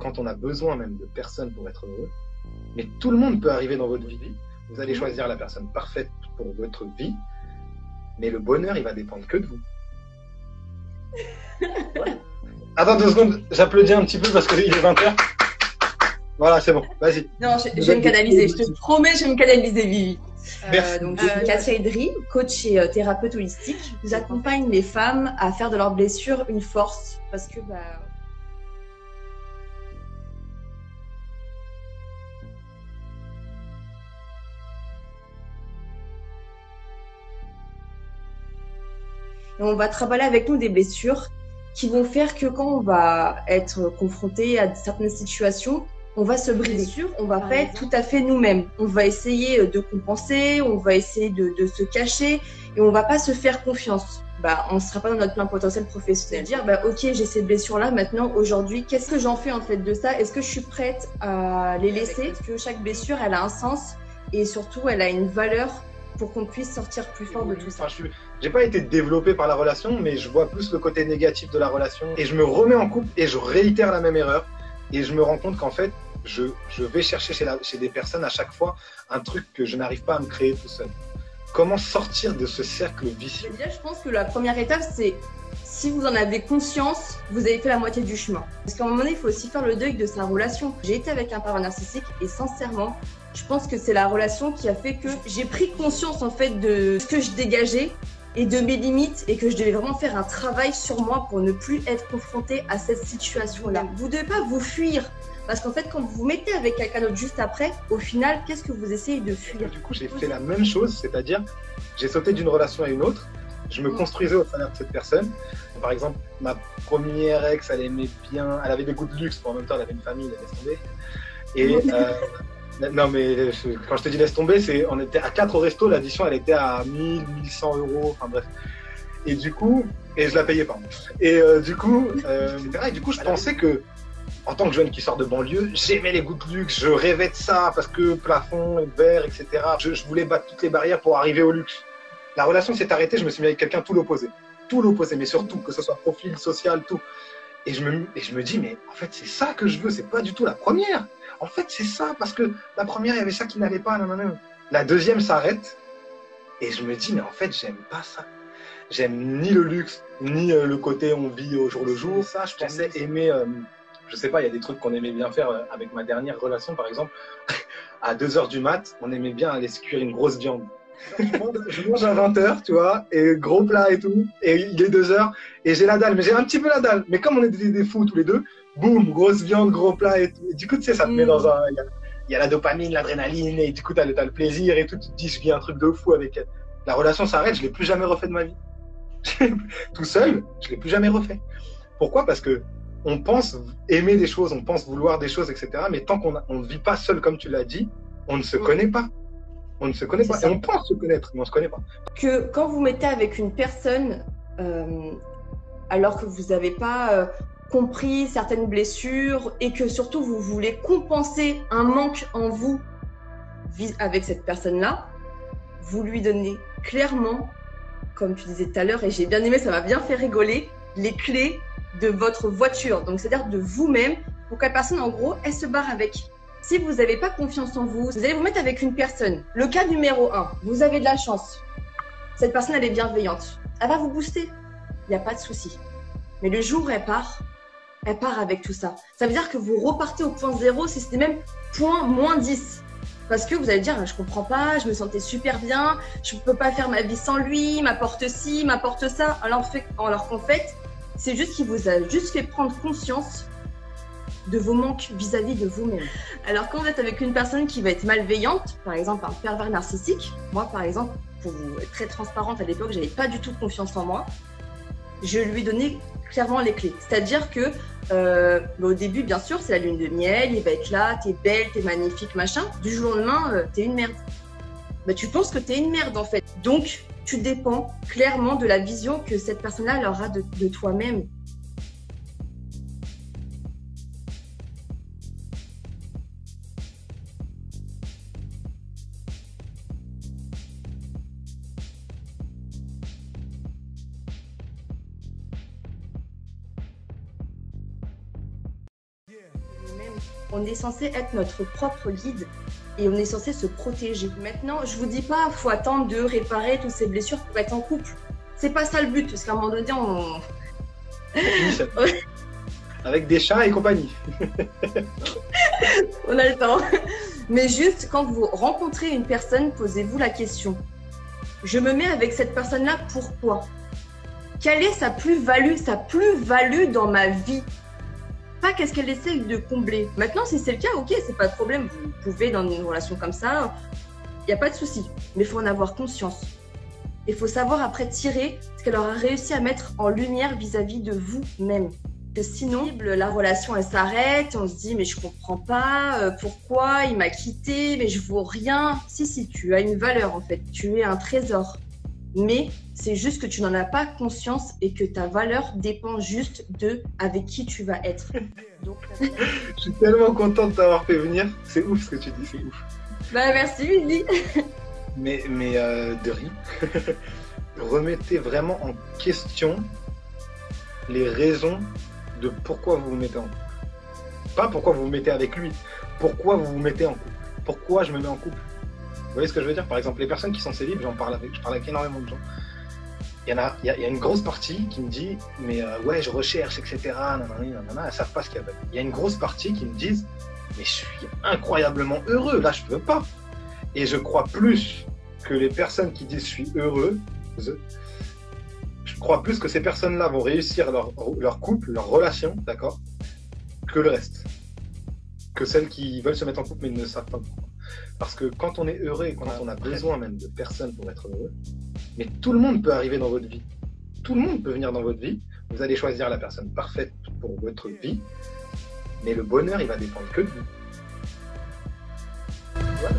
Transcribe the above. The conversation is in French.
quand on a besoin même de personne pour être heureux, mais tout le monde peut arriver dans votre vie. Vous allez choisir la personne parfaite pour votre vie, mais le bonheur, il va dépendre que de vous. Ouais. Attends 2 secondes, j'applaudis un petit peu parce qu'il est 20h. Voilà, c'est bon, vas-y. Non, je vais me canaliser, je te promets, je vais me canaliser, Vivi. Merci. Je suis Katia Edry, coach et thérapeute holistique. J'accompagne les femmes à faire de leurs blessures une force parce que on va travailler avec nous des blessures qui vont faire que quand on va être confronté à certaines situations, on va se briser, on va pas être tout à fait nous-mêmes. On va essayer de compenser, on va essayer de se cacher et on va pas se faire confiance. On ne sera pas dans notre plein potentiel professionnel. Dire, ok, j'ai ces blessures-là maintenant, aujourd'hui, qu'est-ce que j'en fais en fait de ça? Est-ce que je suis prête à les laisser? Parce que chaque blessure, elle a un sens et surtout, elle a une valeur pour qu'on puisse sortir plus fort de tout ça. J'ai pas été développé par la relation, mais je vois plus le côté négatif de la relation. Et je me remets en couple et je réitère la même erreur. Et je me rends compte qu'en fait, je vais chercher chez des personnes à chaque fois un truc que je n'arrive pas à me créer tout seul. Comment sortir de ce cercle vicieux? Déjà, je pense que la première étape, c'est si vous en avez conscience, vous avez fait la moitié du chemin. Parce qu'à un moment donné, il faut aussi faire le deuil de sa relation. J'ai été avec un pervers narcissique et sincèrement, je pense que c'est la relation qui a fait que j'ai pris conscience en fait de ce que je dégageais et de mes limites et que je devais vraiment faire un travail sur moi pour ne plus être confrontée à cette situation-là. Vous ne devez pas vous fuir parce qu'en fait, quand vous vous mettez avec quelqu'un d'autre juste après, au final, qu'est-ce que vous essayez de fuir? Du coup, j'ai fait la même chose, c'est-à-dire j'ai sauté d'une relation à une autre. Je me construisais au travers de cette personne. Par exemple, ma première ex, elle aimait bien, elle avait des goûts de luxe, mais en même temps, elle avait une famille, elle laisse tomber. Et non, mais quand je te dis laisse tomber, on était à 4 au resto, l'addition, elle était à 1000, 1100 euros, enfin bref. Et du coup, et je la payais pas. Et du coup, etc. Et du coup, je pensais que, en tant que jeune qui sort de banlieue, j'aimais les goûts de luxe, je rêvais de ça parce que plafond, verre, etc. Je voulais battre toutes les barrières pour arriver au luxe. La relation s'est arrêtée, je me suis mis avec quelqu'un tout l'opposé, mais surtout que ce soit profil, social, tout. Et je me dis, mais en fait, c'est ça que je veux, c'est pas du tout la première. En fait, c'est ça, parce que la première, il y avait ça qui n'allait pas. Non. La deuxième s'arrête, et je me dis, mais en fait, j'aime pas ça. J'aime ni le luxe, ni le côté on vit au jour le jour. Ça, je pensais aimer, je sais pas, il y a des trucs qu'on aimait bien faire avec ma dernière relation, par exemple. À 2h du mat, on aimait bien aller se cuire une grosse viande. Je mange à 20h, tu vois, et gros plat et tout, et il est 2h, et j'ai la dalle, mais j'ai un petit peu la dalle. Mais comme on est des fous tous les deux, boum, grosse viande, gros plat et tout. Et du coup, tu sais, ça te met dans un. Il y a la dopamine, l'adrénaline, et du coup, t'as le plaisir et tout. Tu te dis, je vis un truc de fou avec elle. La relation s'arrête, je l'ai plus jamais refait de ma vie. Tout seul, je l'ai plus jamais refait. Pourquoi? Parce que on pense aimer des choses, on pense vouloir des choses, etc. Mais tant qu'on ne vit pas seul, comme tu l'as dit, on ne se connaît pas. On ne se connaît pas. Et on pense se connaître, mais on ne se connaît pas. Que quand vous mettez avec une personne, alors que vous n'avez pas compris certaines blessures et que surtout vous voulez compenser un manque en vous avec cette personne-là, vous lui donnez clairement, comme tu disais tout à l'heure, et j'ai bien aimé, ça m'a bien fait rigoler, les clés de votre voiture. Donc, c'est-à-dire de vous-même, pour que la personne, en gros, elle se barre avec. Si vous n'avez pas confiance en vous, vous allez vous mettre avec une personne. Le cas numéro 1, vous avez de la chance. Cette personne, elle est bienveillante. Elle va vous booster. Il n'y a pas de souci. Mais le jour où elle part avec tout ça. Ça veut dire que vous repartez au point 0, si c'était même point moins 10. Parce que vous allez dire, je comprends pas, je me sentais super bien, je ne peux pas faire ma vie sans lui, il m'apporte ci, il m'apporte ça. Alors qu'en fait, c'est juste qu'il vous a juste fait prendre conscience de vos manques vis-à-vis de vous-même. Alors quand vous êtes avec une personne qui va être malveillante, par exemple un pervers narcissique, moi par exemple, pour vous être très transparente, à l'époque, j'avais pas du tout confiance en moi, je lui donnais clairement les clés. C'est-à-dire que au début, bien sûr, c'est la lune de miel, il va être là, t'es belle, t'es magnifique, machin. Du jour au lendemain, t'es une merde. Tu penses que t'es une merde en fait. Donc, tu dépends clairement de la vision que cette personne-là aura de toi-même. On est censé être notre propre guide et on est censé se protéger. Maintenant, je vous dis pas, faut attendre de réparer toutes ces blessures pour être en couple. C'est pas ça le but, parce qu'à un moment donné, avec des chats et compagnie. On a le temps. Mais juste, quand vous rencontrez une personne, posez-vous la question. Je me mets avec cette personne-là, pourquoi? Quelle est sa plus-value dans ma vie? Pas qu'est-ce qu'elle essaie de combler. Maintenant, si c'est le cas, ok, c'est pas de problème. Vous pouvez, dans une relation comme ça, il n'y a pas de souci. Mais il faut en avoir conscience. Il faut savoir après tirer ce qu'elle aura réussi à mettre en lumière vis-à-vis de vous-même. Que sinon, la relation, elle s'arrête, on se dit, mais je comprends pas, pourquoi il m'a quitté, mais je vaux rien. Si, tu as une valeur en fait, tu es un trésor. Mais c'est juste que tu n'en as pas conscience et que ta valeur dépend juste de avec qui tu vas être. Donc, je suis tellement contente de t'avoir fait venir. C'est ouf ce que tu dis, c'est ouf. Bah merci Lily. Mais de rien. Remettez vraiment en question les raisons de pourquoi vous vous mettez en couple. Pas pourquoi vous vous mettez avec lui, pourquoi vous vous mettez en couple. Pourquoi je me mets en couple. Vous voyez ce que je veux dire? Par exemple, les personnes qui sont célibes, je parle avec énormément de gens. Il y a une grosse partie qui me dit, mais ouais, je recherche, etc. Nanana, elles savent pas ce qu'il y a. Il y a une grosse partie qui me disent, mais je suis incroyablement heureux, là je peux pas. Et je crois plus que les personnes qui disent je suis heureux, je crois plus que ces personnes-là vont réussir leur couple, leur relation, d'accord, que le reste. Que celles qui veulent se mettre en couple mais ne savent pas pourquoi. Parce que quand on est heureux et quand on a besoin même de personnes pour être heureux, mais tout le monde peut arriver dans votre vie. Tout le monde peut venir dans votre vie. Vous allez choisir la personne parfaite pour votre vie, mais le bonheur, il va dépendre que de vous. Voilà.